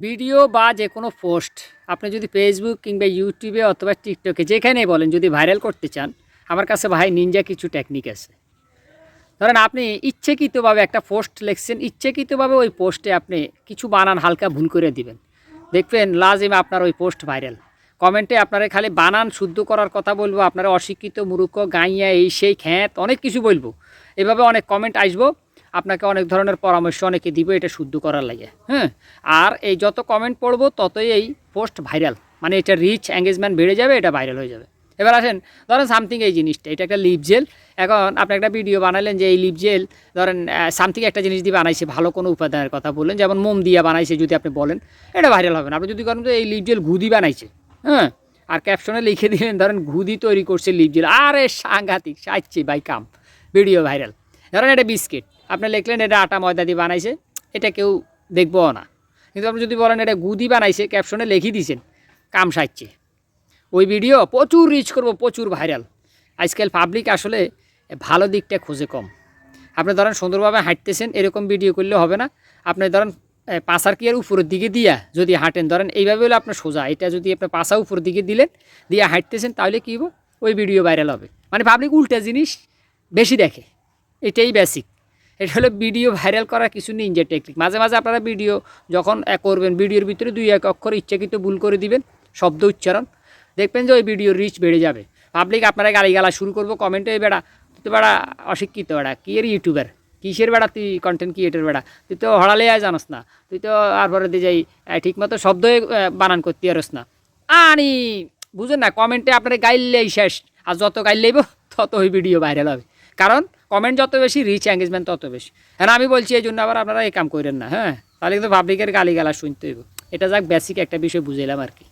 Video বা যে কোনো পোস্ট আপনি যদি ফেসবুক কিংবা ইউটিউবে অথবা টিকটকে যেখানেই বলেন যদি ভাইরাল করতে চান, আমার কাছে ভাই নিনজা কিছু টেকনিক আছে। ধরেন আপনি ইচ্ছাকৃতভাবে একটা পোস্ট লিখছেন, ইচ্ছাকৃতভাবে ওই পোস্টে আপনি কিছু বানান হালকা ভুল করে দিবেন, দেখবেন লাজিম আপনার ওই পোস্ট ভাইরাল। কমেন্টে আপনারা খালি বানান শুদ্ধ করার কথা বলবো, আপনারা অশিক্ষিত মূর্খ গাইয়া এই সেই খ্যাত অনেক কিছু বলবো, এভাবে অনেক কমেন্ট আসবো, আপনাকে অনেক ধরনের পরামর্শ অনেকে দিব এটা শুদ্ধ করার লাগে। হ্যাঁ, আর এই যত কমেন্ট পড়বো ততই এই পোস্ট ভাইরাল, মানে এটা রিচ এঙ্গেজমেন্ট বেড়ে যাবে, এটা ভাইরাল হয়ে যাবে। এবার আসেন, ধরেন সামথিং এই জিনিসটা, এটা একটা লিপ জেল। এখন আপনি একটা ভিডিও বানালেন যে এই লিপ জেল ধরেন সামথিং একটা জিনিস দিয়ে বানাইছে, ভালো কোনো উপাদানের কথা বললেন, যেমন মোম দিয়ে বানাইছে, যদি আপনি বলেন এটা ভাইরাল হবে না। আপনি যদি করেন যে এই লিপ জেল ঘুদি বানাইছে, হ্যাঁ, আর ক্যাপশনে লিখে দিলেন ধরেন ঘুদি তৈরি করছে লিপ জেল, আরে সাংঘাতিক সাইচ্ছে বাই কাম, ভিডিও ভাইরাল। ধরেন এটা বিস্কিট, আপনি লিখলেন এটা আটা ময়দা দিয়ে বানাইছে, এটা কেউ দেখবও না। কিন্তু আপনি যদি বলেন এটা গুদি বানাইছে, ক্যাপশনে লিখে দিয়েছেন, কাম সাইচ্ছে, ওই ভিডিও প্রচুর রিচ করবো, প্রচুর ভাইরাল। আজকাল পাবলিক আসলে ভালো দিকটা খোঁজে কম। আপনি ধরেন সুন্দরভাবে হাঁটতেছেন, এরকম ভিডিও করলে হবে না। আপনি ধরেন পাশার কি আর উপরের দিকে দিয়া যদি হাঁটেন, ধরেন এইভাবে হলে আপনার সোজা, এটা যদি আপনি পাশা উপরের দিকে দিলেন দিয়ে হাঁটতেছেন, তাহলে কী হবো, ওই ভিডিও ভাইরাল হবে। মানে পাবলিক উল্টা জিনিস বেশি দেখে, এটাই বেসিক। এটা হলো ভিডিও ভাইরাল করার কিছু নিনজা টেকনিক। মাঝে মাঝে আপনারা ভিডিও যখন করবেন, ভিডিওর ভিতরে 2-1 অক্ষর ইচ্ছাকৃত ভুল করে দিবেন, শব্দ উচ্চারণ, দেখবেন যে ওই ভিডিওর রিচ বেড়ে যাবে। পাবলিক আপনারা গালিগালা শুরু করবো কমেন্টে, এই বেড়া তুই তো বেড়া অশিক্ষিত, বেড়া কী এর ইউটিউবার, কিসের বেড়া তুই কন্টেন্ট ক্রিয়েটার, বেড়া তুই তো হড়ালে আয় জানোস না, তুই তো তারপরে দিয়ে যাই ঠিকমতো শব্দই বানান করতে পারস না। আনি বুঝেন না, কমেন্টে আপনার গাইলেই শেষ, আর যত গাইলেইব তত ওই ভিডিও ভাইরাল হবে। কারণ কমেন্ট যত বেশি, রিচ এঙ্গেজমেন্ট তত বেশি। হ্যাঁ, আমি বলছি এই জন্য আবার আপনারা এই কাম করেন না, হ্যাঁ, তাহলে কিন্তু পাবলিকের গালিগালা শুনতে হইব। এটা যাক বেসিক একটা বিষয় বুঝাইলাম আর কি।